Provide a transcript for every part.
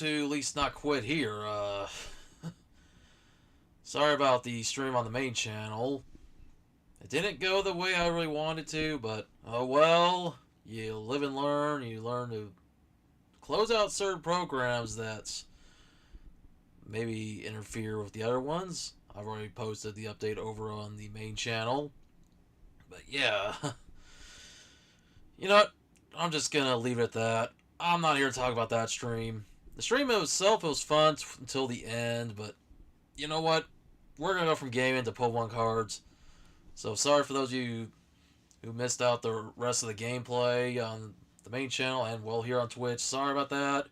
to at least not quit here. Sorry about the stream on the main channel. It didn't go the way I really wanted to, but oh well. You live and learn. You learn to close out certain programs that maybe interfere with the other ones. I've already posted the update over on the main channel. But yeah. You know what? I'm just gonna leave it at that. I'm not here to talk about that stream. The stream itself was fun until the end, but you know what? We're gonna go from gaming to Pokemon cards. So sorry for those of you who missed out the rest of the gameplay on the main channel and well here on Twitch. Sorry about that.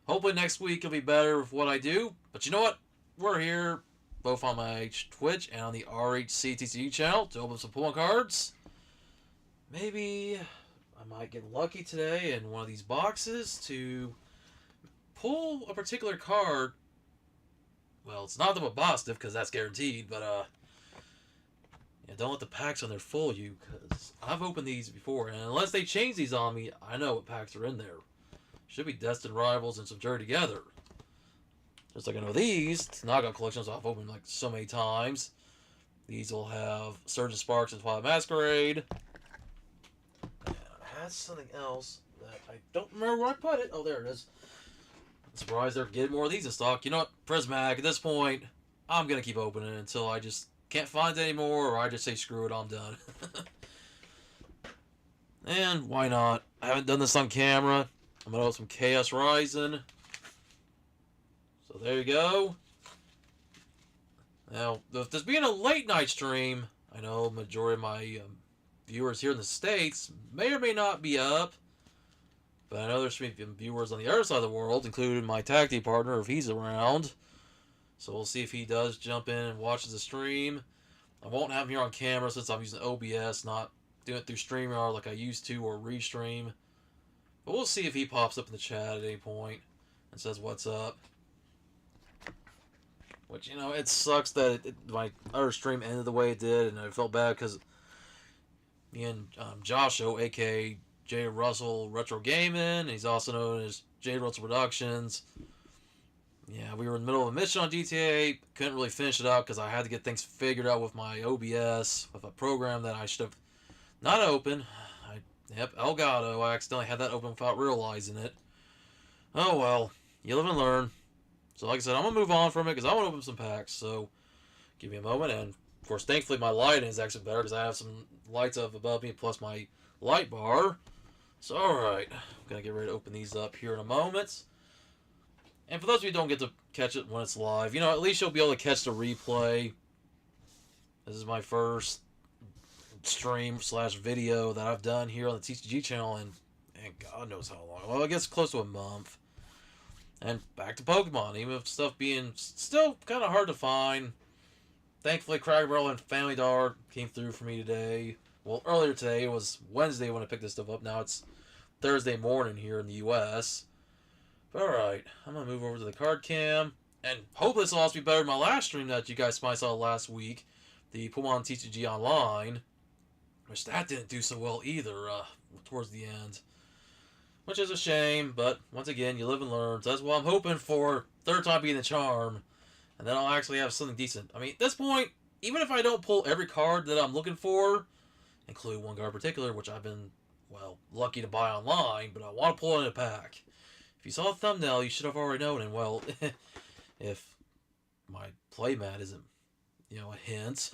Hopefully next week will be better with what I do. But you know what? We're here both on my Twitch and on the RHC TCG channel to open some Pokemon cards. Maybe I might get lucky today in one of these boxes to pull a particular card. Well, it's not the Bostiff because that's guaranteed, but yeah, don't let the packs on there fool you, because I've opened these before, and unless they change these on me, I know what packs are in there. Should be Destined Rivals and some Journey Together. Just like I know these knockout collections I've opened like so many times. These will have Surge and Sparks and Twilight Masquerade. And I had something else that I don't remember where I put it. Oh, there it is. I'm surprised they're getting more of these in stock. You know what? Prismatic, at this point, I'm going to keep opening it until I just can't find it anymore, or I just say screw it, I'm done. And why not? I haven't done this on camera. I'm going to open some Chaos Rising. So there you go. Now, with this being a late night stream, I know the majority of my viewers here in the States may or may not be up. But I know there's some viewers on the other side of the world, including my tag team partner if he's around. So we'll see if he does jump in and watches the stream. I won't have him here on camera since I'm using OBS, not doing it through StreamYard like I used to or Restream. But we'll see if he pops up in the chat at any point and says what's up. Which, you know, it sucks that my other stream ended the way it did, and I felt bad because me and Joshua, a.k.a. Jay Russell Retro Gaming, he's also known as Jay Russell Productions. Yeah, we were in the middle of a mission on GTA, couldn't really finish it out because I had to get things figured out with my OBS, with a program that I should have not opened. Yep, Elgato, I accidentally had that open without realizing it. Oh well, you live and learn. So like I said, I'm going to move on from it because I want to open some packs, so give me a moment. And of course, thankfully my lighting is actually better because I have some lights up above me plus my light bar. So alright, I'm going to get ready to open these up here in a moment. And for those of you who don't get to catch it when it's live, you know, at least you'll be able to catch the replay. This is my first stream / video that I've done here on the TCG channel in, and God knows how long. Well, I guess close to a month. And back to Pokemon, even with stuff being still kind of hard to find. Thankfully, Cracker Barrel and Family Dollar came through for me today. Well, earlier today, it was Wednesday when I picked this stuff up. Now it's Thursday morning here in the U.S. But alright, I'm going to move over to the card cam. And hopefully this will also be better than my last stream that you guys might saw last week. The Pokemon TCG Online. Which that didn't do so well either towards the end. Which is a shame, but once again, you live and learn. So that's what I'm hoping for. Third time being the charm. And then I'll actually have something decent. I mean, at this point, even if I don't pull every card that I'm looking for, including one card in particular, which I've been, well, lucky to buy online, but I want to pull it in a pack. If you saw the thumbnail, you should have already known. And, well, if my playmat isn't, you know, a hint.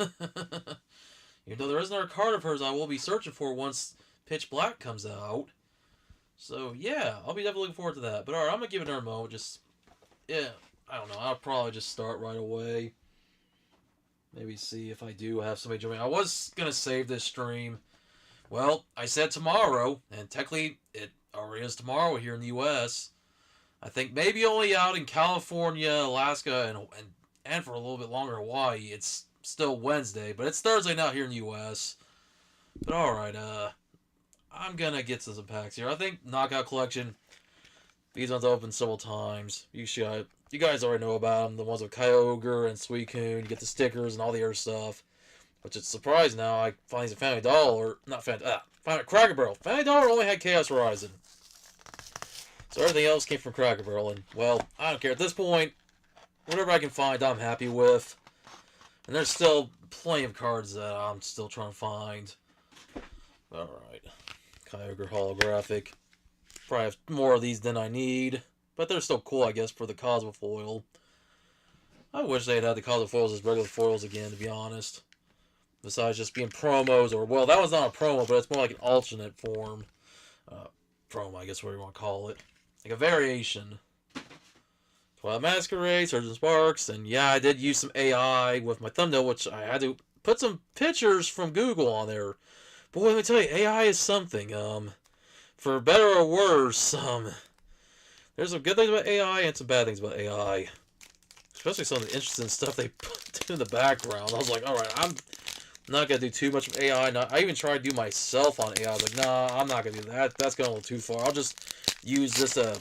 Even though there is another card of hers I will be searching for once Pitch Black comes out. So, yeah, I'll be definitely looking forward to that. But, alright, I'm going to give it another moment. Just, yeah, I don't know. I'll probably just start right away. Maybe see if I do have somebody join me. I was going to save this stream. Well, I said tomorrow, and technically it already is tomorrow here in the U.S. I think maybe only out in California, Alaska, and for a little bit longer Hawaii. It's still Wednesday, but it's Thursday now here in the U.S. But, alright, I'm gonna get to some packs here. I think Knockout Collection, these ones opened several times. You guys already know about them. The ones with Kyogre and Suicune. You get the stickers and all the other stuff. Which it's surprised now. I find these at Family Dollar. Not Family... Cracker Barrel. Family Dollar only had Chaos Horizon. So So everything else came from Cracker Barrel, and, well, I don't care. At this point, whatever I can find, I'm happy with. And there's still plenty of cards that I'm still trying to find. Alright. Kyogre holographic. Probably have more of these than I need. But they're still cool, I guess, for the Cosmofoil. I wish they'd had the Cosmofoils as regular foils again, to be honest. Besides just being promos, or, well, that was not a promo, but it's more like an alternate form. Promo, I guess, what you want to call it. Like a variation. Twilight Masquerade, Surgeon Sparks, and yeah, I did use some AI with my thumbnail, which I had to put some pictures from Google on there. Boy, let me tell you, AI is something. For better or worse, there's some good things about AI and some bad things about AI. Especially some of the interesting stuff they put in the background. I was like, alright, I'm not going to do too much of AI. I even tried to do myself on AI. I was like, nah, I'm not going to do that. That's going a little too far. I'll just use this, an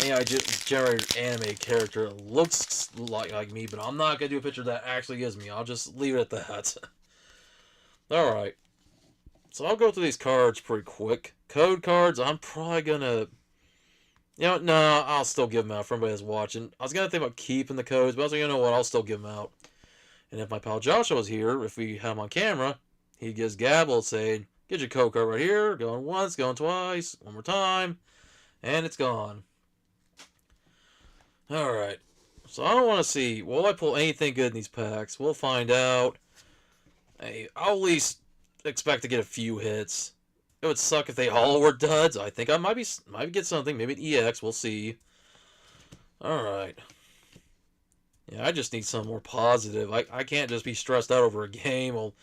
AI-generated anime character that looks like me, but I'm not going to do a picture that actually is me. I'll just leave it at that. Alright. So I'll go through these cards pretty quick. Code cards, I'm probably going to... You know, no, I'll still give them out for everybody that's watching. I was going to think about keeping the codes, but I was like, you know what, I'll still give them out. And if my pal Joshua was here, if we had him on camera, he'd just gabble saying, get your code card right here, going once, going twice, one more time, and it's gone. Alright, so I don't want to see, will I pull anything good in these packs? We'll find out. Hey, I'll at least expect to get a few hits. It would suck if they all were duds. I think I might get something, maybe an EX, we'll see. Alright. Yeah, I just need something more positive. I can't just be stressed out over a game. Well,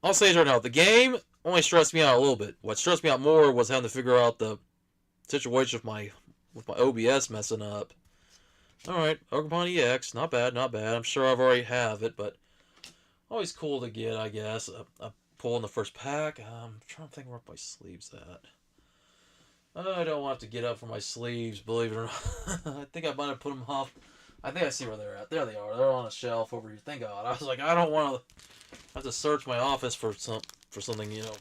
I'll say it right now, the game only stressed me out a little bit. What stressed me out more was having to figure out the situation with my OBS messing up. Alright, Pokemon EX, not bad, not bad. I'm sure I've already have it, but always cool to get, I guess. A pull in the first pack. I'm trying to think where my sleeves at. I don't want to get up for my sleeves, believe it or not. I think I might have put them off. I think I see where they're at. There they are. They're on a shelf over here. Thank God. I was like, I don't want to have to search my office for something, you know.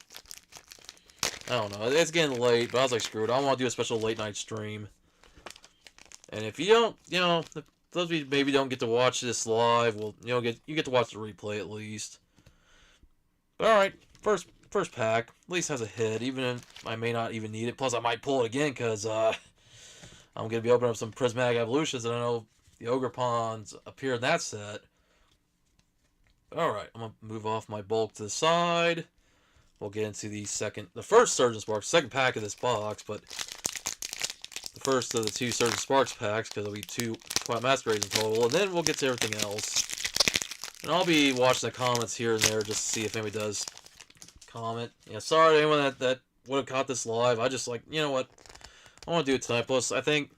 I don't know. It's getting late, but I was like, screw it. I want to do a special late night stream. And if you don't, you know, if those of you maybe don't get to watch this live, well, you get to watch the replay at least. But alright, first pack, at least has a hit, even if I may not even need it. Plus, I might pull it again, because I'm going to be opening up some Prismatic Evolutions, and I know the Ogre Pawns appear in that set. Alright, I'm going to move off my bulk to the side. We'll get into the first Surgeon Sparks, second pack of this box, but the first of the two Surgeon Sparks packs, because there'll be two Twilight Masquerades in total, and then we'll get to everything else. And I'll be watching the comments here and there just to see if anybody does comment. Yeah, sorry to anyone that would have caught this live. I just like, you know what, I want to do it tonight. Plus, I think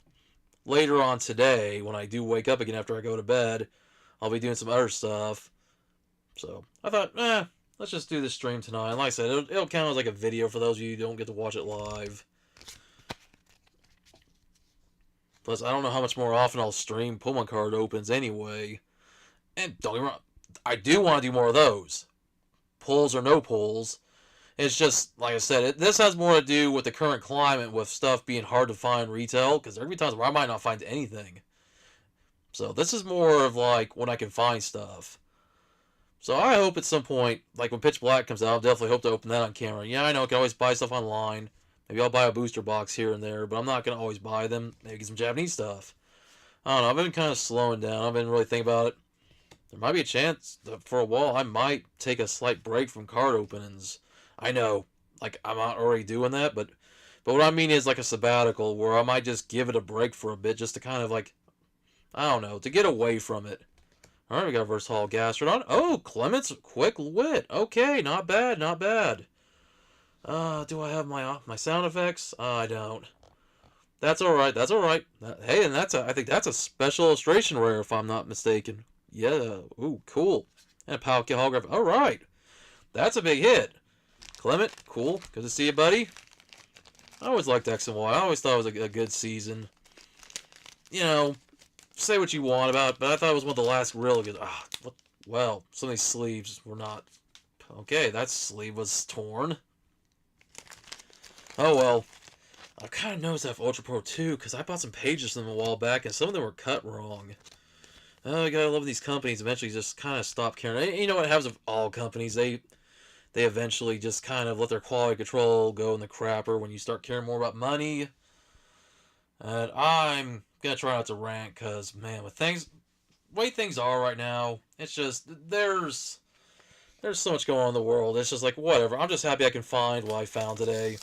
later on today, when I do wake up again after I go to bed, I'll be doing some other stuff. So, I thought, let's just do this stream tonight. And like I said, it'll count as like a video for those of you who don't get to watch it live. Plus, I don't know how much more often I'll stream Pokemon card opens anyway. And don't get me wrong, I do want to do more of those. Pulls or no pulls. It's just, like I said, this has more to do with the current climate, with stuff being hard to find retail, because there will be times where I might not find anything. So this is more of like when I can find stuff. So I hope at some point, like when Pitch Black comes out, I'll definitely hope to open that on camera. Yeah, I know I can always buy stuff online. Maybe I'll buy a booster box here and there, but I'm not going to always buy them. Maybe get some Japanese stuff. I don't know, I've been kind of slowing down. I've been really thinking about it. There might be a chance that for a while I might take a slight break from card openings. I know, like, I'm not already doing that, but what I mean is like a sabbatical where I might just give it a break for a bit just to kind of like, I don't know, to get away from it. Alright, we got Versatile Gastrodon. Oh, Clement's Quick Wit. Okay, not bad, not bad. Do I have my sound effects? I don't. That's alright, that's alright. Hey, and I think that's a special illustration rare if I'm not mistaken. Yeah, ooh, cool. And a Palkia holograph. Alright. That's a big hit. Clement, cool. Good to see you, buddy. I always liked X and Y. I always thought it was a good season. You know, say what you want about it, but I thought it was one of the last really good... well, some of these sleeves were not... Okay, that sleeve was torn. Oh, well. I've kind of noticed that for Ultra Pro too, because I bought some pages from them a while back, and some of them were cut wrong. Oh, you gotta love these companies. Eventually, just kind of stop caring. And you know what happens with all companies? They eventually just kind of let their quality control go in the crapper when you start caring more about money. And I'm gonna try not to rant, cause man, with things, the way things are right now, it's just there's so much going on in the world. It's just like whatever. I'm just happy I can find what I found today.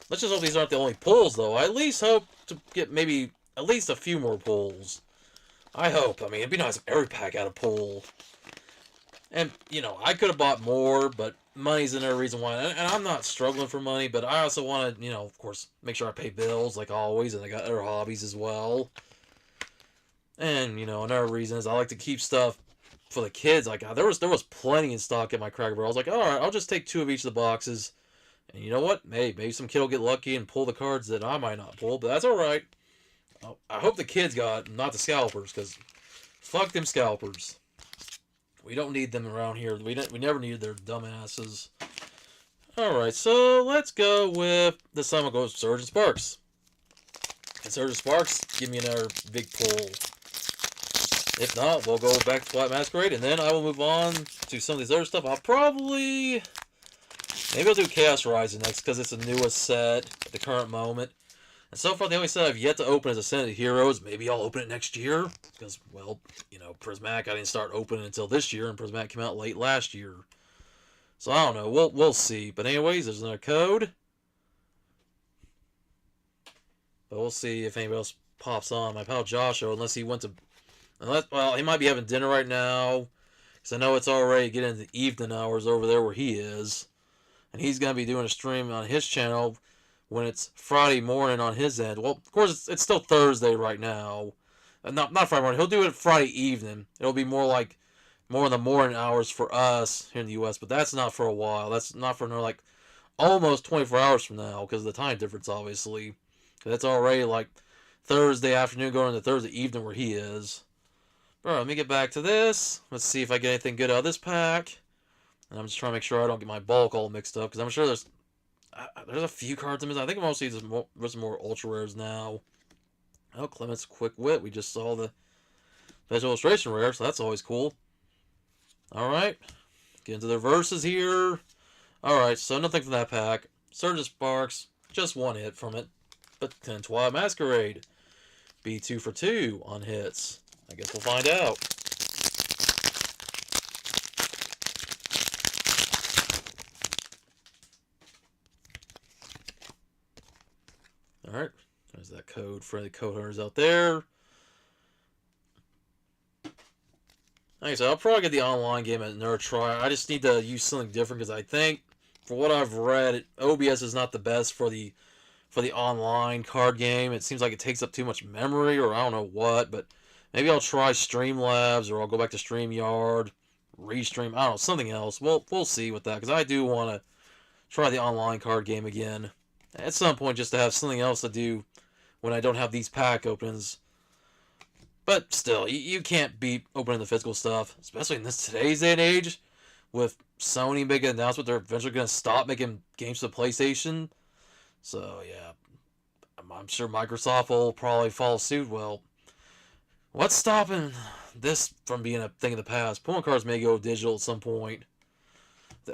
Let's just hope these aren't the only pulls, though. I at least hope to get maybe at least a few more pulls. I hope. I mean, it'd be nice if every pack had a pull. And, you know, I could have bought more, but money's another reason why. And I'm not struggling for money, but I also want to, you know, of course, make sure I pay bills, like always, and I got other hobbies as well. And, you know, another reason is I like to keep stuff for the kids. Like, there was plenty in stock at my Cracker Barrel. I was like, alright, I'll just take 2 of each of the boxes. And you know what? Maybe some kid will get lucky and pull the cards that I might not pull, but that's alright. I hope the kids got, not the scalpers, because fuck them scalpers. We don't need them around here. We never needed their dumbasses. Alright, so let's go with this time. I'll go with Surge and Sparks. And Surge and Sparks, give me another big pull. If not, we'll go back to Twilight Masquerade, and then I will move on to some of these other stuff. I'll probably... Maybe I'll do Chaos Rising next, because it's the newest set at the current moment. And so far, the only set I've yet to open is Ascended Heroes. Maybe I'll open it next year. Because, well, you know, Prismatic, I didn't start opening until this year, and Prismatic came out late last year. So, I don't know. We'll see. But anyways, there's another code. But we'll see if anybody else pops on. My pal Joshua, unless he went to... well, he might be having dinner right now. Because I know it's already getting into the evening hours over there where he is. And he's going to be doing a stream on his channel when it's Friday morning on his end. Well, of course, it's still Thursday right now. Not Friday morning. He'll do it Friday evening. It'll be more in the morning hours for us here in the U.S., but that's not for a while. That's not for another, like, almost 24 hours from now because of the time difference, obviously. That's already, like, Thursday afternoon going into Thursday evening where he is. Alright, let me get back to this. Let's see if I get anything good out of this pack. And I'm just trying to make sure I don't get my bulk all mixed up, because I'm sure there's a few cards I'm missing. I think mostly there's more ultra rares now. Oh, Clement's Quick Wit. We just saw the special illustration rare, so that's always cool. Alright, get into the verses here. Alright, so nothing from that pack. Surge of Sparks, just one hit from it. But then Twilight Masquerade, be 2 for 2 on hits. I guess we'll find out. Alright, there's that code for the code hunters out there. Like I said, I'll probably get the online game at another try. I just need to use something different because I think, for what I've read, OBS is not the best for the online card game. It seems like it takes up too much memory, or I don't know what, but maybe I'll try Streamlabs, or I'll go back to StreamYard, Restream, I don't know, something else. We'll see with that, because I do want to try the online card game again at some point, just to have something else to do when I don't have these pack opens. But still, you can't beat opening the physical stuff, especially in today's day and age, with Sony making an announcement they're eventually going to stop making games for the PlayStation. So, yeah, I'm sure Microsoft will probably follow suit. Well, what's stopping this from being a thing of the past? Pokemon cards may go digital at some point.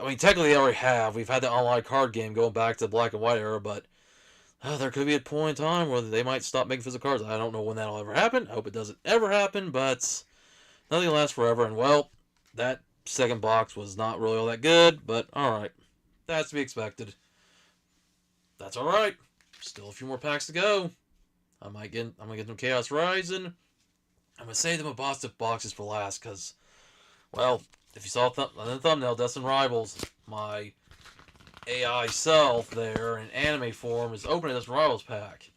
I mean, technically they already have. We've had the online card game going back to the black and white era, but there could be a point in time where they might stop making physical cards. I don't know when that'll ever happen. I hope it doesn't ever happen, but nothing lasts forever. And, well, that second box was not really all that good, but alright. That's to be expected. That's alright. Still a few more packs to go. I'm gonna get some Chaos Rising. I'm gonna save them a box of boxes for last, because, well, if you saw on the thumbnail, Destin Rivals, my AI self there in anime form, is opening this Rivals pack.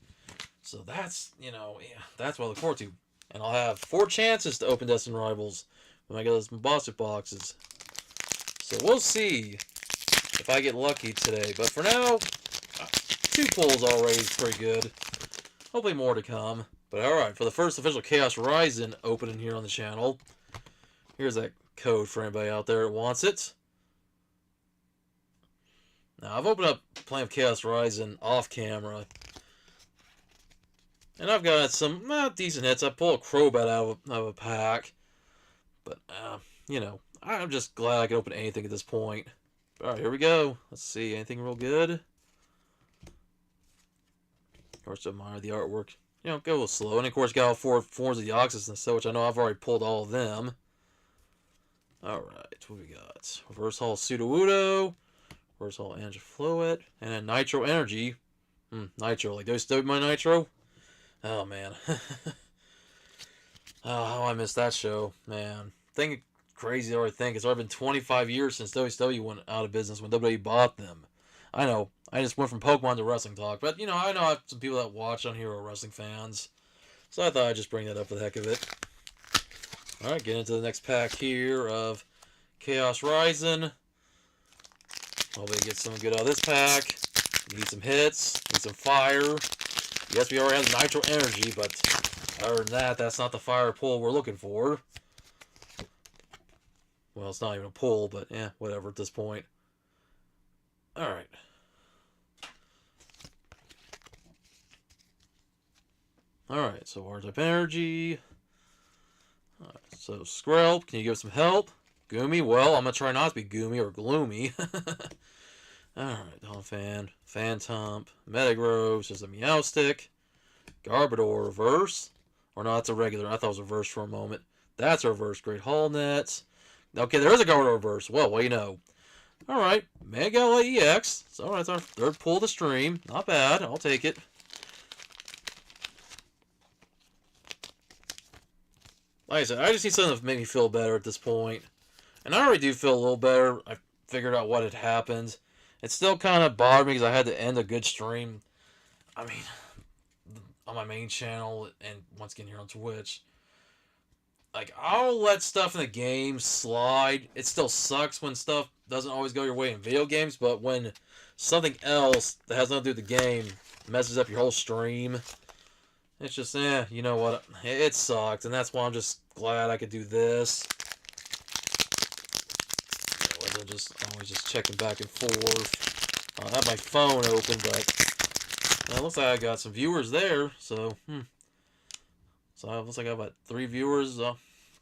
So that's, you know, yeah, that's what I look forward to. And I'll have 4 chances to open Destin Rivals when I get those Bombastic boxes. So we'll see if I get lucky today. But for now, 2 pulls already is pretty good. Hopefully more to come. But alright, for the first official Chaos Rising opening here on the channel, here's that code for anybody out there that wants it. Now, I've opened up plenty of Chaos Rising off camera, And I've got some decent hits. I pull a Crobat out of a pack. But, you know, I'm just glad I can open anything at this point. Alright, here we go. Let's see, anything real good? Of course, admire the artwork. You know, go a little slow. And of course, got all four forms of the Oxus and so, which I know I've already pulled all of them. Alright, what we got? Reverse Hall Sudowoodo, Reverse Hall Angifloet, and then Nitro Energy. Nitro, like those my Nitro? Oh, man. Oh, how I missed that show, man. Thing crazy to already think. It's already been 25 years since WCW went out of business when WWE bought them. I know. I just went from Pokemon to wrestling talk, but you know, I have some people that watch on here are wrestling fans, so I thought I'd just bring that up for the heck of it. All right, get into the next pack here of Chaos Rising. Hopefully, get some good out of this pack. Need some hits. Need some fire. Yes, we already have Nitro Energy, but other than that, that's not the fire pull we're looking for. Well, it's not even a pull, but yeah, whatever at this point. Alright. Alright, so R-type energy. Alright, so Skrelp, can you give us some help? Goomy, well, I'm going to try not to be Goomy or Gloomy. Alright, Donphan, Phantomp, Metagross, just a Meowstic, Garbodor reverse. Or no, that's a regular. I thought it was reverse for a moment. That's a reverse. Great Hall Nets. Okay, there is a Garbodor reverse. Well, you know. Alright, Mega EX. So, alright, it's our third pull of the stream. Not bad. I'll take it. Like I said, I just need something to make me feel better at this point. And I already do feel a little better. I figured out what had happened. It still kind of bothered me because I had to end a good stream. I mean, on my main channel and once again here on Twitch. Like, I'll let stuff in the game slide. It still sucks when stuff doesn't always go your way in video games, but when something else that has nothing to do with the game messes up your whole stream, it's just, you know what, it sucked, and that's why I'm just glad I could do this. I'm just always just checking back and forth. I have my phone open, but it looks like I got some viewers there, so, So it looks like I have, about 3 viewers,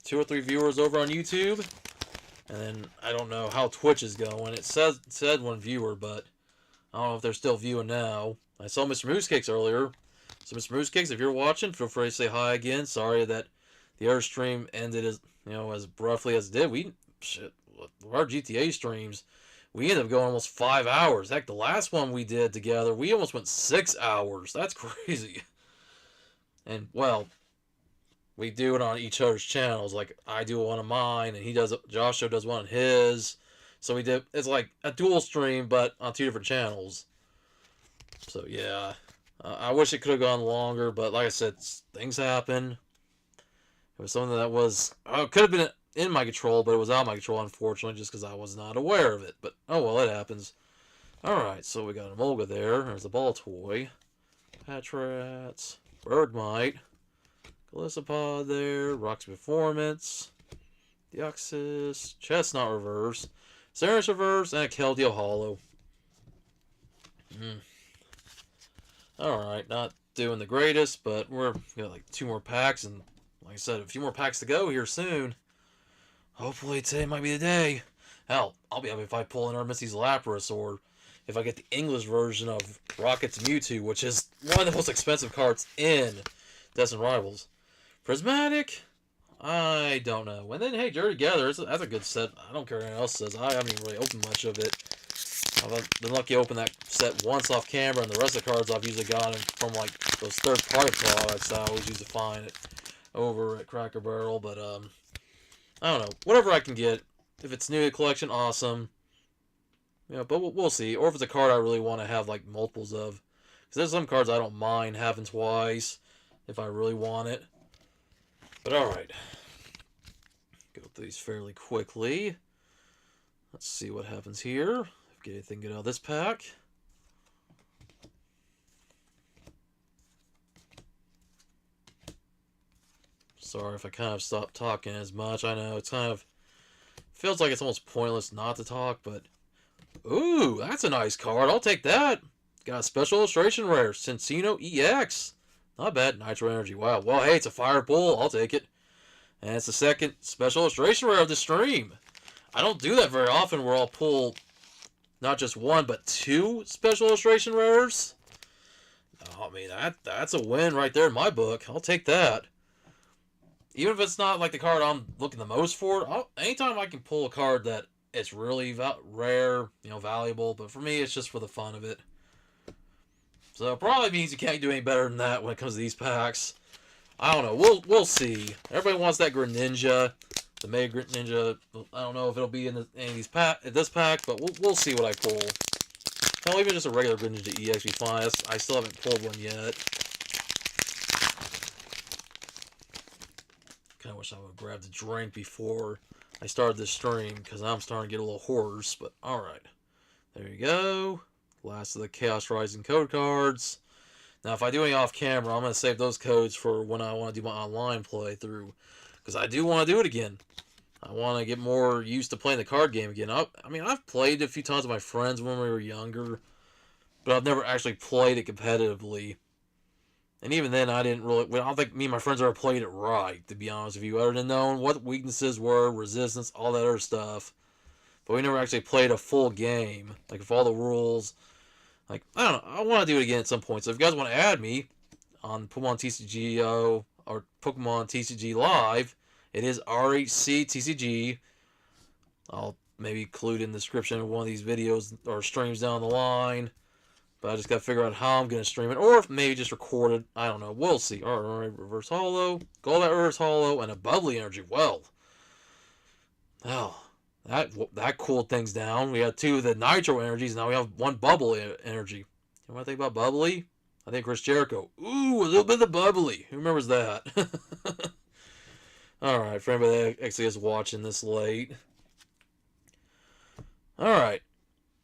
2 or 3 viewers over on YouTube. And then, I don't know how Twitch is going. It said 1 viewer, but I don't know if they're still viewing now. I saw Mr. Moosecakes earlier. So, Mr. Moosecakes, if you're watching, feel free to say hi again. Sorry that the other stream ended as, as roughly as it did. Our GTA streams, we ended up going almost 5 hours. Heck, the last one we did together, we almost went 6 hours. That's crazy. And, well, we do it on each other's channels. Like, I do one on mine, and Joshua does one on his. So it's like a dual stream, but on 2 different channels. So, yeah. I wish it could have gone longer, but like I said, things happen. It was something that was, could have been in my control, but it was out of my control, unfortunately, just because I was not aware of it. But, oh well, it happens. Alright, so we got an Emolga there. There's the ball toy. Patrat, Bergmite, Golisopod there, Rock's Performance, Deoxys, Chestnut reverse, Cyrus reverse, and a Keldeo Hollow. Alright, not doing the greatest, but we got like 2 more packs, and like I said, a few more packs to go here soon. Hopefully today might be the day. Hell, I'll be happy if I pull in our Misty's Lapras, or if I get the English version of Rocket's Mewtwo, which is one of the most expensive cards in Destined Rivals. Prismatic? I don't know. And then, hey, Dirty Gather, that's a good set. I don't care what anyone else says. I haven't even really opened much of it. I've been lucky to open that set once off camera, and the rest of the cards I've usually gotten from, like, those third-party products I always used to find it over at Cracker Barrel. But, I don't know. Whatever I can get. If it's new to the collection, awesome. Yeah, but we'll see. Or if it's a card I really want to have, like, multiples of. Because there's some cards I don't mind having twice if I really want it. But alright. Go through these fairly quickly. Let's see what happens here. Get anything good out of this pack. Sorry if I kind of stopped talking as much. I know it's kind of feels like it's almost pointless not to talk, but ooh, that's a nice card. I'll take that. Got a special illustration rare, Cincino EX. Not bad. Nitro Energy. Wow. Well, hey, it's a fire pull. I'll take it. And it's the second special illustration rare of the stream. I don't do that very often where I'll pull not just one, but two special illustration rares. Oh, I mean, that's a win right there in my book. I'll take that. Even if it's not like the card I'm looking the most for, anytime I can pull a card that it's really rare, valuable, but for me, it's just for the fun of it. So it probably means you can't do any better than that when it comes to these packs. I don't know. We'll see. Everybody wants that Greninja, the Mega Greninja. I don't know if it'll be in any of these this pack, but we'll see what I pull. Hell, even just a regular Greninja EX be fine. I still haven't pulled one yet. Kind of wish I would have grabbed a drink before I started this stream, because I'm starting to get a little hoarse, but alright. There you go. Last of the Chaos Rising code cards. Now, if I do any off camera, I'm going to save those codes for when I want to do my online playthrough, because I do want to do it again. I want to get more used to playing the card game again. I mean, I've played a few times with my friends when we were younger, but I've never actually played it competitively. And even then, I didn't really... I don't think me and my friends ever played it right, to be honest with you. Other than knowing what weaknesses were, resistance, all that other stuff. But we never actually played a full game. Like, with all the rules. Like, I don't know. I want to do it again at some point. So if you guys want to add me on Pokemon TCG or Pokemon TCG Live, it is RHC TCG. I'll maybe include in the description of one of these videos or streams down the line. But I just got to figure out how I'm going to stream it. Or if maybe just record it. I don't know. We'll see. Alright, Reverse Holo. Golbat Reverse Holo. And a Bubbly Energy. Well. That cooled things down. We had two of the Nitro Energies. Now we have one Bubble Energy. You know what I think about Bubbly? I think Chris Jericho. Ooh, a little bit of the Bubbly. Who remembers that? Alright, for anybody that actually is watching this late. Alright.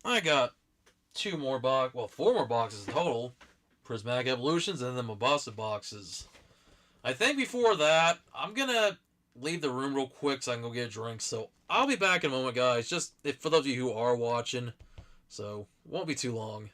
I got four more boxes total. Prismatic Evolutions and then Mabasa boxes. I think before that, I'm going to leave the room real quick so I can go get a drink. So I'll be back in a moment, guys. Just for those of you who are watching. So, won't be too long.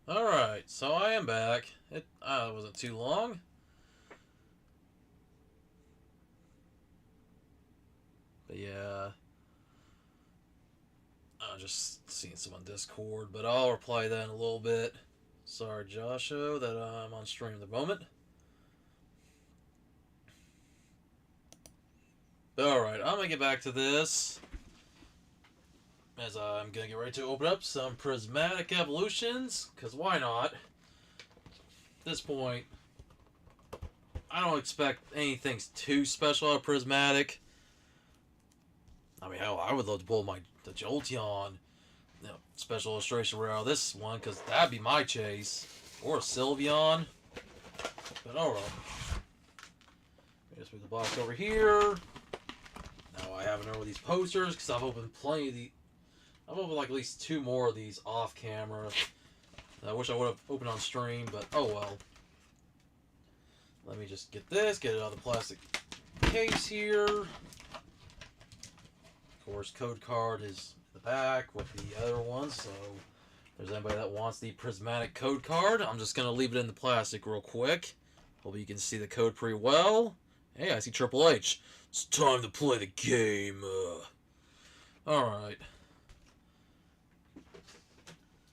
Alright, so I am back. It wasn't too long. But yeah. I'm just seeing some on Discord, but I'll reply that in a little bit. Sorry, Joshua, that I'm on stream at the moment. Alright, I'm gonna get back to this. as I'm going to get ready to open up some Prismatic Evolutions, because why not? At this point, I don't expect anything too special out of Prismatic. I mean, hell, I would love to pull the Jolteon special illustration rare out of this one, because that'd be my chase. Or a Sylveon. But alright. Just move the box over here. Now I have a number of these posters, because I've opened plenty of the. I've opened like at least 2 more of these off camera. I wish I would have opened on stream, but oh well. Let me just get this, get it out of the plastic case here. Of course, code card is in the back with the other one, so if there's anybody that wants the Prismatic code card, I'm just going to leave it in the plastic real quick. Hope you can see the code pretty well. Hey, I see Triple H. It's time to play the game. Alright.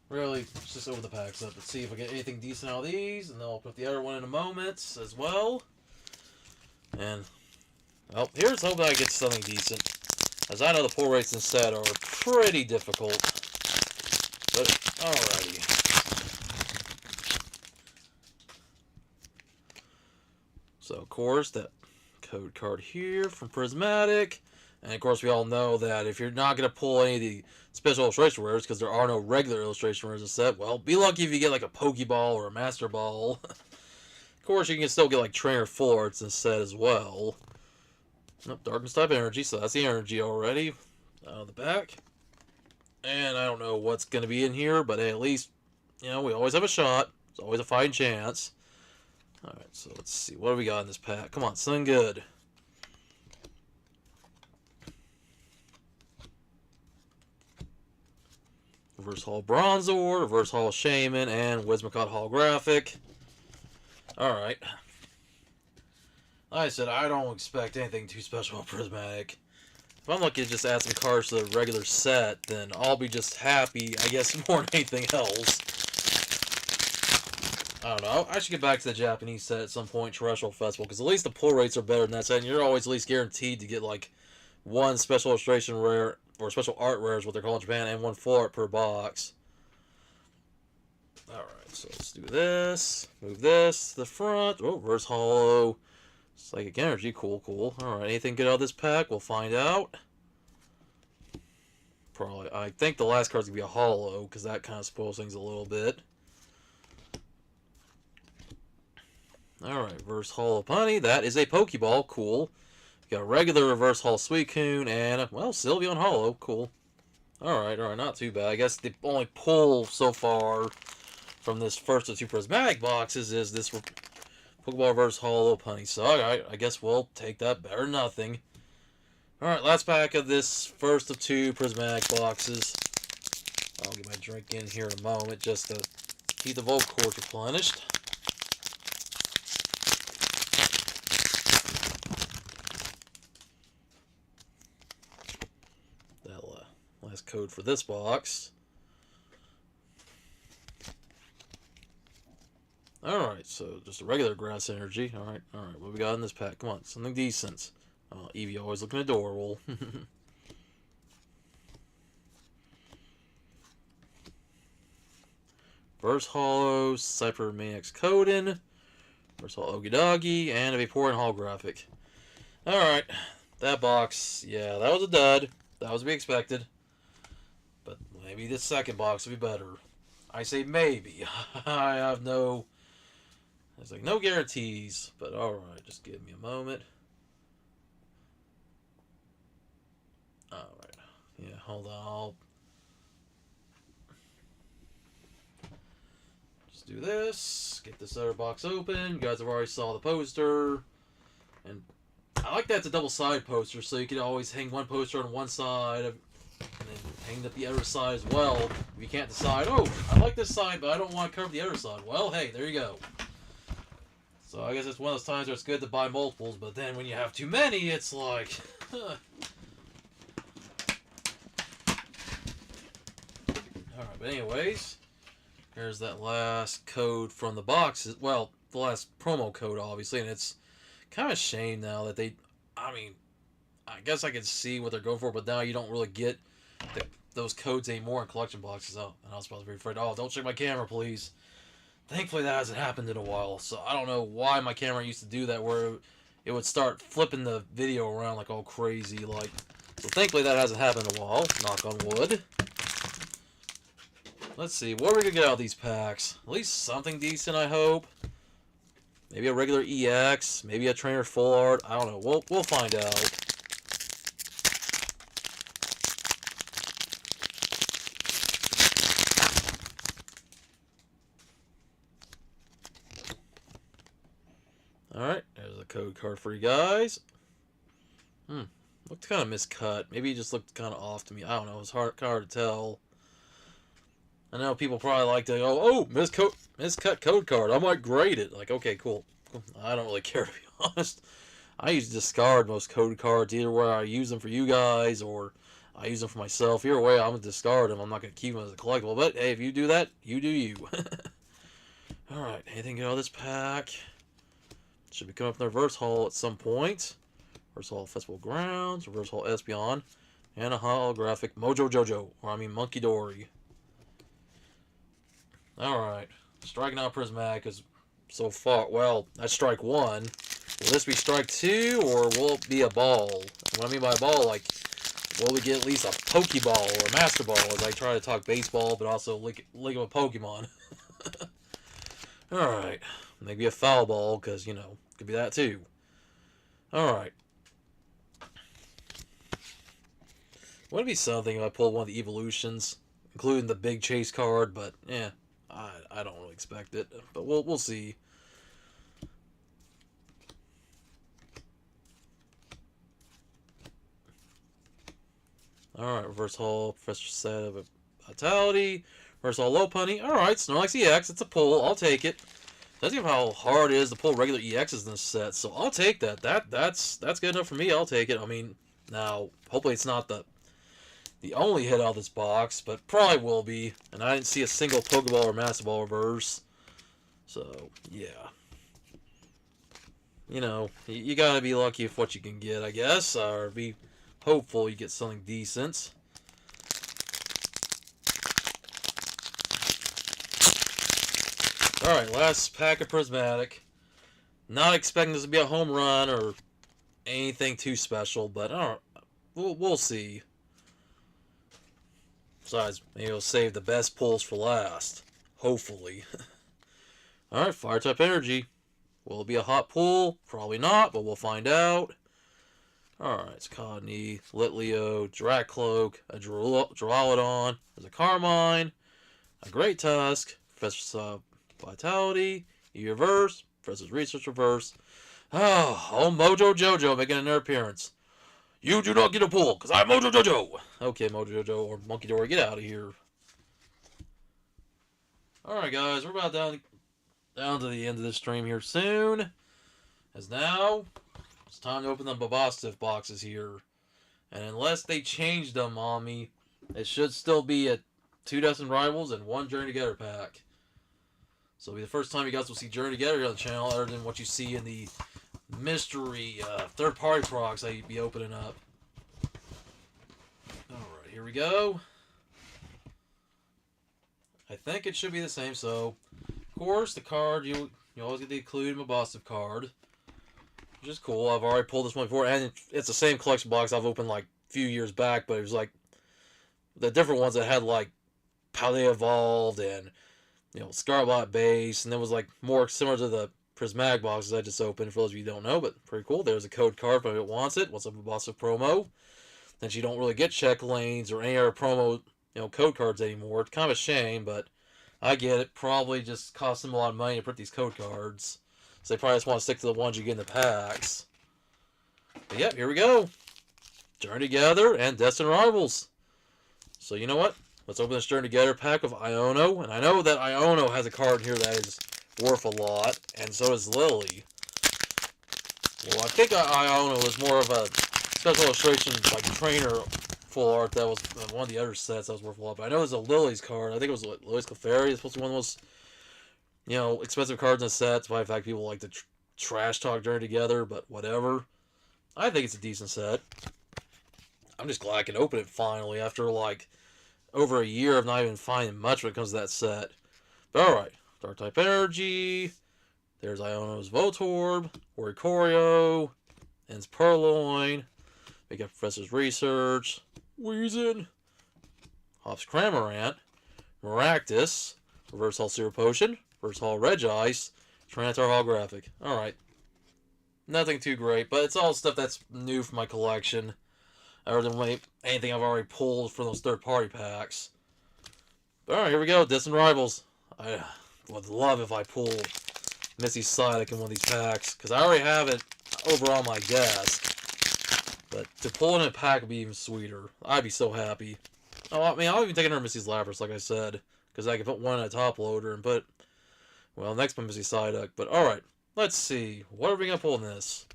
Really, let's just open the packs up and see if I get anything decent out of these, and then I'll put the other one in a moment as well. And, well, here's hoping I get something decent, as I know the pull rates instead are pretty difficult. But, alrighty. So, of course, that code card here from Prismatic. And, of course, we all know that if you're not going to pull any of the special illustration rares, because there are no regular illustration rares in the set, well, be lucky if you get, like, a Pokeball or a Master Ball. Of course, you can still get, like, Trainer Full Arts instead as well. Nope, Darkness type energy, so that's the energy already. Out of the back. And I don't know what's going to be in here, but hey, at least, you know, we always have a shot. There's always a fighting chance. Alright, so let's see. What do we got in this pack? Come on, something good. Reverse Holo Bronzor, Reverse Holo Shaman, and Whimsicott Holographic. Alright. Like I said, I don't expect anything too special with Prismatic. If I'm lucky to just add some cards to the regular set, then I'll be just happy, I guess, more than anything else. I don't know. I should get back to the Japanese set at some point, Terrestrial Festival, because at least the pull rates are better than that set, and you're always at least guaranteed to get, like, 1 special illustration rare, or special art rare is what they're called in Japan, and 1 full art per box. Alright, so let's do this. Move this to the front. Oh, Reverse Holo. Psychic Energy. Cool, cool. Alright, anything good out of this pack? We'll find out. Probably. I think the last card's going to be a holo, because that kind of spoils things a little bit. Alright, Reverse Holo Punny. That is a Pokeball. Cool. Got a regular Reverse Holo Suicune, and, well, Sylveon Holo. Cool. Alright, not too bad. I guess the only pull so far from this first of 2 Prismatic boxes is this Pokeball Reverse Holo Punny. So, alright, I guess we'll take that better than nothing. Alright, last pack of this first of 2 Prismatic boxes. I'll get my drink in here in a moment just to keep the Volt Core replenished. Last code for this box. Alright, so just a regular Grass Energy. Alright, what we got in this pack? Come on, something decent. Eevee always looking adorable. Reverse Holo, Cypher Maniacs Coden, Reverse Holo Ogidogi, and a Vaporeon Holographic. Alright, that box, yeah, that was a dud. That was to be expected. But maybe this second box will be better. I say maybe. I have no... There's like no guarantees. But alright, just give me a moment. Alright. Yeah, hold on. I'll just do this. Get this other box open. You guys have already saw the poster. And I like that it's a double-side poster, so you can always hang one poster on one side and then hang up the other side as well. If you can't decide, oh, I like this side, but I don't want to cover the other side. Well, hey, there you go. So I guess it's one of those times where it's good to buy multiples, but then when you have too many, it's like... Alright, but anyways, here's that last code from the box. Well, the last promo code, obviously, and it's kind of a shame now that they... I mean, I guess I can see what they're going for, but now you don't really get those codes anymore in collection boxes. Oh, and I was supposed to be afraid. Oh, don't check my camera, please. Thankfully, that hasn't happened in a while. So I don't know why my camera used to do that, where it would start flipping the video around like all crazy. Like, so thankfully that hasn't happened in a while. Knock on wood. Let's see, what are we gonna get out of these packs? At least something decent, I hope. Maybe a regular EX, maybe a trainer full art. I don't know. We'll find out. Alright, there's a code card for you guys. Looked kind of miscut. Maybe it just looked kind of off to me. I don't know. It's kind of hard to tell. I know people probably like to go, oh, miscut code card. I might grade it. Like, okay, cool. I don't really care, to be honest. I usually discard most code cards, either where I use them for you guys or I use them for myself. Either way, I'm going to discard them. I'm not going to keep them as a collectible. But, hey, if you do that, you do you. Alright, anything out of this pack? Should be coming up in the reverse haul at some point. Reverse haul Festival Grounds, reverse haul Espeon, and a holographic Mojo Jojo, or I mean Monkey Dory. Alright, striking out Prismatic is so far, well, that's strike one. Will this be strike two, or will it be a ball? And what I mean by a ball, like, will we get at least a Pokeball or a Master Ball as I try to talk baseball, but also link of a Pokemon? Alright, maybe a foul ball, because, you know, could be that too. Alright. Would it be something if I pulled one of the evolutions, including the big chase card, but, yeah, I don't really expect it, but we'll see. Alright, reverse haul, Professor Set of Vitality, reverse haul Lopunny. Alright, Snorlax EX, it's a pull, I'll take it. That's even how hard it is to pull regular EXs in this set, so I'll take that. That's good enough for me, I'll take it. I mean, now, hopefully it's not the only hit out of this box, but probably will be. And I didn't see a single Pokeball or Master Ball reverse. So, yeah. You know, you gotta be lucky with what you can get, I guess. Or be hopeful you get something decent. Alright, last pack of Prismatic. Not expecting this to be a home run or anything too special, but we'll see. Besides, maybe we'll save the best pulls for last. Hopefully. Alright, Fire type energy. Will it be a hot pull? Probably not, but we'll find out. Alright, it's Codney, Litleo, Dracloak, a Duraludon, there's a Carmine, a Great Tusk, Professor Vitality, E-Reverse, Professor's Research Reverse. Oh, Mojo Jojo making another appearance. You do not get a pull, because I'm Mojo Jojo. Okay, Mojo Jojo, or Monkey Dory, get out of here. Alright, guys, we're about down to the end of this stream here soon. As now, it's time to open the Babastif boxes here. And unless they change them on me, it should still be a 2 Destined Rivals and 1 Journey Together pack. So it'll be the first time you guys will see Journey Together here on the channel, other than what you see in the mystery third-party products I'd be opening up. Alright, here we go. I think it should be the same, so of course the card you always get the included Babastif card, which is cool. I've already pulled this one before, and it's the same collection box I've opened like a few years back, but it was like the different ones that had like how they evolved and Scarlet base, and then was like more similar to the Prismatic boxes I just opened, for those of you who don't know, but pretty cool. There's a code card for who wants it. What's up with Babastif promo? Since you don't really get check lanes or any other promo, code cards anymore. It's kind of a shame, but I get it. Probably just costs them a lot of money to print these code cards. So they probably just want to stick to the ones you get in the packs. But yep, here we go. Journey Together and Destined Rivals. So you know what? Let's open this Journey Together pack of Iono. And I know that Iono has a card here that is worth a lot, and so does Lily. Well, I think Iono was more of a special illustration, like trainer full art that was one of the other sets that was worth a lot. But I know there's a Lily's card. I think it was Lily's Clefairy. It's supposed to be one of those, expensive cards in the sets. By the fact people like to trash talk Journey Together, but whatever. I think it's a decent set. I'm just glad I can open it finally after like over a year of not even finding much when it comes to that set. But alright. Dark type energy. There's Iono's Voltorb. Oricorio. Ends Purloin. We got Professor's Research. Weezin. Hops Cramorant. Maractus. Reverse Hall Super Potion. Reverse Hall Regice. Tyranitar Holographic. Alright. Nothing too great, but it's all stuff that's new for my collection. Other than anything I've already pulled from those third-party packs. Alright, here we go. Distant Rivals. I would love if I pulled Misty Psyduck in one of these packs, because I already have it over on my desk. But to pull in a pack would be even sweeter. I'd be so happy. Oh, I mean, I'll even take another Misty's Lapras, like I said, because I can put one in a top loader and put, well, next one Misty Psyduck. But alright, let's see. What are we going to pull in this?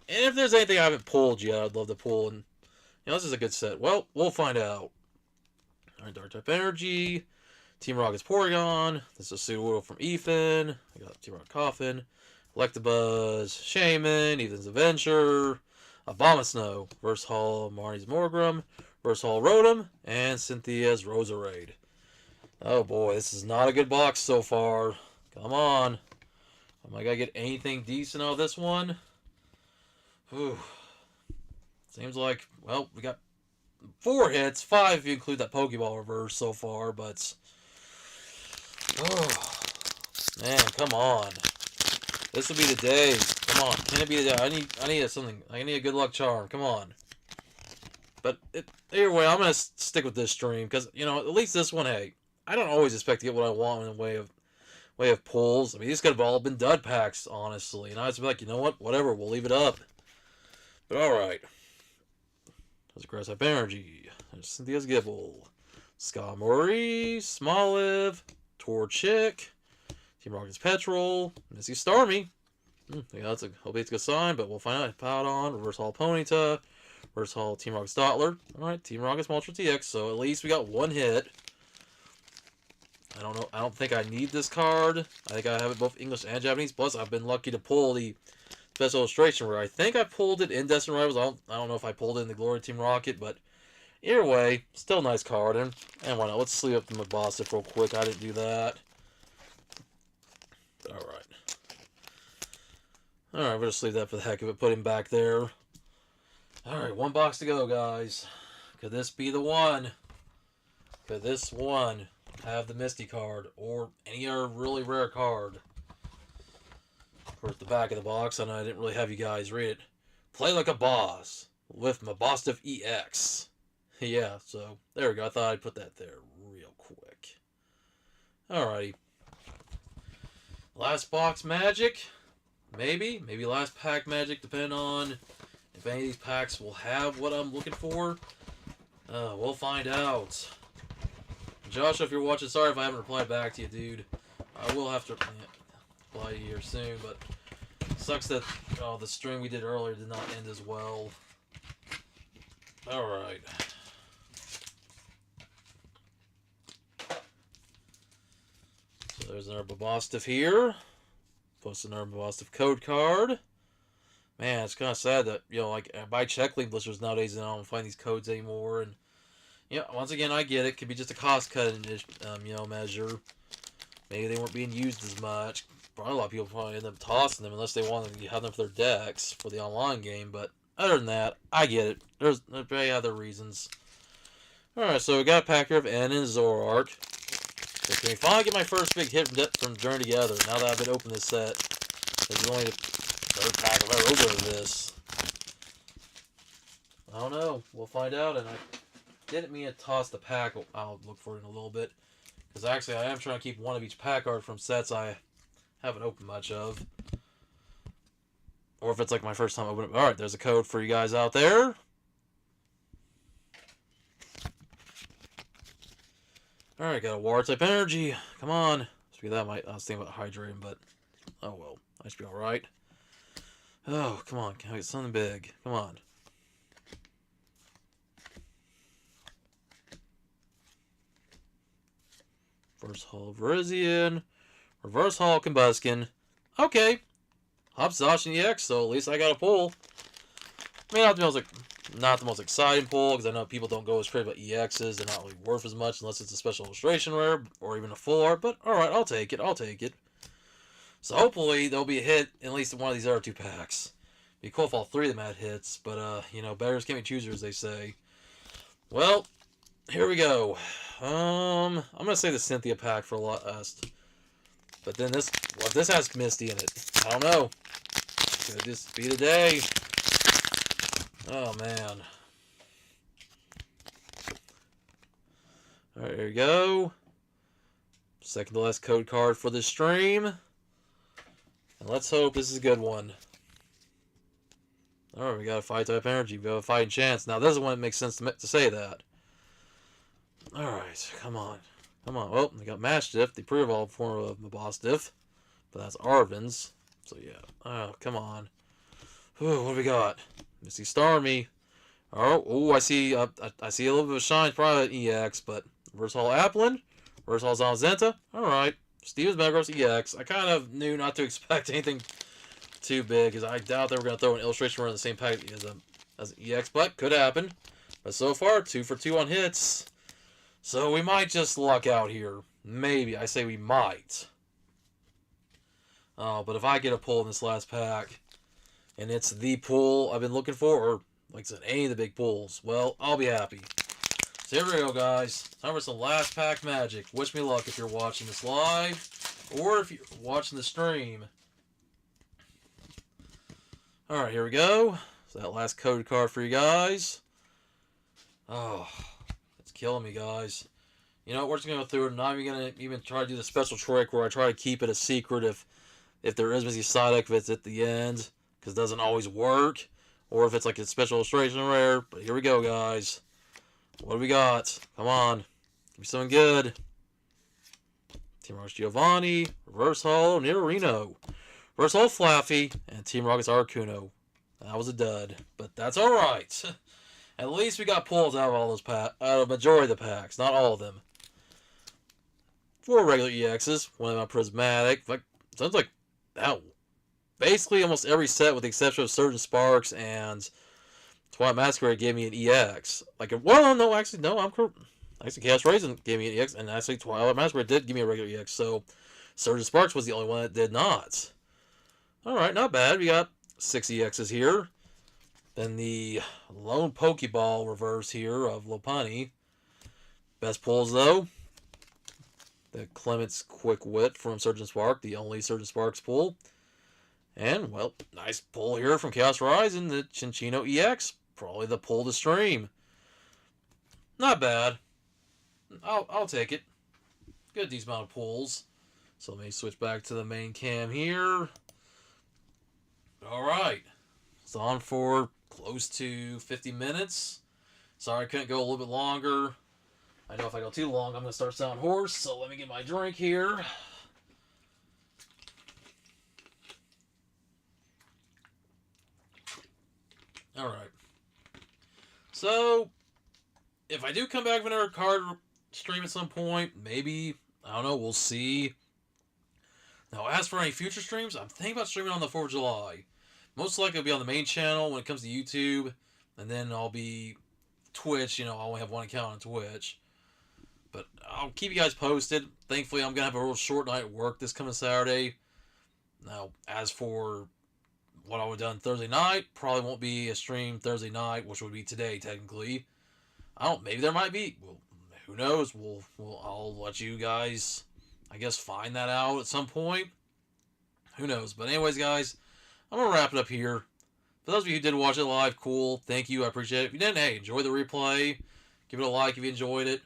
And if there's anything I haven't pulled yet, I'd love to pull. And, this is a good set. Well, we'll find out. Alright, Dark type Energy. Team Rocket's Porygon. This is Sudowoodo from Ethan. I got Team Rocket Coffin. Electabuzz. Shaman. Ethan's Adventure. Abomasnow. Reverse Hall Marnie's Morgrem. Reverse Hall Rotom. And Cynthia's Roserade. Oh boy, this is not a good box so far. Come on. Am I going to get anything decent out of this one? Whew. Seems like, well, we got 4 hits. 5 if you include that Pokeball reverse so far, but... Oh, man, come on. This will be the day. Come on, can it be the day? I need something. I need a good luck charm. Come on. But either way, I'm gonna stick with this stream because at least this one. Hey, I don't always expect to get what I want in the way of pulls. I mean, these could have all been dud packs, honestly, and I was like, you know what? Whatever, we'll leave it up. But all right. There's Grass Type Energy. There's Cynthia's Gibble. Skarmory, Smoliv. Torchic, Team Rocket's Petrol, Missy Starmie. Hopefully it's a good sign, but we'll find out. Powdon, Reverse Hall Ponyta, Reverse Hall Team Rocket's Dottler. Alright, Team Rocket's Ultra TX, so at least we got 1 hit. I don't know, I don't think I need this card. I think I have it both English and Japanese, plus I've been lucky to pull the Special Illustration where I think I pulled it in Destined Rivals. I don't know if I pulled it in the Glory Team Rocket, but either way, still a nice card, and why not? Let's sleeve up the Mabosif real quick. I didn't do that. Alright. Alright, we'll just leave that for the heck of it. Put him back there. Alright, 1 box to go, guys. Could this be the one? Could this one have the Misty card, or any other really rare card? Of course, the back of the box, I know I didn't really have you guys read it. Play like a boss with Mabosif EX. Yeah, so there we go. I thought I'd put that there real quick. Alrighty. Last box magic. Maybe. Maybe last pack magic, depending on if any of these packs will have what I'm looking for. We'll find out. Josh, if you're watching, sorry if I haven't replied back to you, dude. I will have to reply to you here soon, but it sucks that the stream we did earlier did not end as well. Alright. So there's another Mabosif here. Plus another Mabosif code card. Man, it's kind of sad that, like, I buy check link blisters nowadays and I don't find these codes anymore. And, once again, I get it. Could be just a cost-cutting, measure. Maybe they weren't being used as much. Probably a lot of people probably end up tossing them unless they want to have them for their decks for the online game. But other than that, I get it. There's probably other reasons. Alright, so we got a pack here of N and Zoroark. So can we finally get my first big hit from Journey Together now that I've been opening this set? This is only the 3rd pack I've ever opened of this. I don't know. We'll find out. And I didn't mean to toss the pack. I'll look for it in a little bit. Because actually I am trying to keep one of each pack art from sets I haven't opened much of. Or if it's like my first time opening it. Alright, there's a code for you guys out there. Alright, got a Water type energy. Come on. I was thinking about hydrating, but oh well. I should be alright. Oh, come on. Can I get something big? Come on. Reverse Hall Virizion. Reverse Hall Combuskin. Okay. Hop Zacian EX, so at least I got a pull. I mean, I was like, not the most exciting pull, because I know people don't go as crazy about EXs. They're not really worth as much unless it's a special illustration rare or even a full art. But alright, I'll take it. I'll take it. So hopefully there'll be a hit in at least one of these other 2 packs. Be cool if all 3 of them had hits, but you know, beggars can't be choosers, they say. Well, here we go. I'm gonna say the Cynthia pack for last. But then this, what if this has Misty in it? I don't know. Could just be the day. Oh man. Alright, here we go. Second to last code card for this stream. And let's hope this is a good one. Alright, we got a fight type energy. We have a fighting chance. Now, this is when it makes sense to say that. Alright, come on. Come on. Well, we got Mash Diff, the pre-evolved form of the boss Diff. But that's Arven's. So, yeah. Oh, come on. Ooh, what do we got? Misty Starmie. Oh, I see a little bit of a shine. Probably an EX, but Versatile Applin. Versatile Zamazenta. Alright. Steven's Metagross EX. I kind of knew not to expect anything too big, because I doubt they were going to throw an illustration run in the same pack as an EX, but could happen. But so far, 2 for 2 on hits. So we might just luck out here. Maybe. I say we might. But if I get a pull in this last pack, and it's the pull I've been looking for, or like I said, any of the big pulls, well, I'll be happy. So here we go, guys. Time for some last pack magic. Wish me luck if you're watching this live, or if you're watching the stream. Alright, here we go. So that last code card for you guys. Oh, it's killing me, guys. You know, we're just going to go through it. I'm not even going to try to do the special trick where I try to keep it a secret if there is Misty Psyduck, if it's at the end, because it doesn't always work. Or if it's like a special illustration rare. But here we go, guys. What do we got? Come on. Give me something good. Team Rocket's Giovanni. Reverse Hollow, Nidorino. Reverse Hollow Flaffy. And Team Rocket's Articuno. That was a dud. But that's alright. At least we got pulls out of all those packs. Out of the majority of the packs. Not all of them. 4 regular EXs. One of them prismatic. Like, sounds like that. Basically almost every set with the exception of Surgeon Sparks and Twilight Masquerade gave me an EX. Like, well, no, actually, no, I'm correct. Actually, Chaos Raisin gave me an EX, and actually, Twilight Masquerade did give me a regular EX, so Surgeon Sparks was the only one that did not. Alright, not bad. We got 6 EXs here. Then the Lone Pokeball reverse here of Lopunny. Best pulls, though. The Clement's Quick Wit from Surgeon Spark, the only Surgeon Sparks pull. And, well, nice pull here from Chaos Horizon, the Chinchino EX. Probably the pull to stream. Not bad. I'll take it. Good decent amount of pulls. So let me switch back to the main cam here. Alright. It's on for close to 50 minutes. Sorry I couldn't go a little bit longer. I know if I go too long, I'm going to start sounding hoarse. So let me get my drink here. Alright. So, if I do come back with another card stream at some point, maybe, I don't know, we'll see. Now, as for any future streams, I'm thinking about streaming on the 4th of July. Most likely I'll be on the main channel when it comes to YouTube, and then I'll be Twitch, you know, I only have one account on Twitch. But I'll keep you guys posted. Thankfully, I'm going to have a real short night at work this coming Saturday. Now, as for what I would have done Thursday night, probably won't be a stream Thursday night, which would be today, technically. I don't, maybe there might be. Well, who knows? I'll let you guys, I guess, find that out at some point. Who knows? But anyways, guys, I'm going to wrap it up here. For those of you who did watch it live, cool. Thank you. I appreciate it. If you didn't, hey, enjoy the replay. Give it a like if you enjoyed it.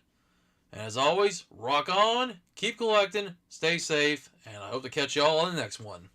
And as always, rock on, keep collecting, stay safe, and I hope to catch y'all on the next one.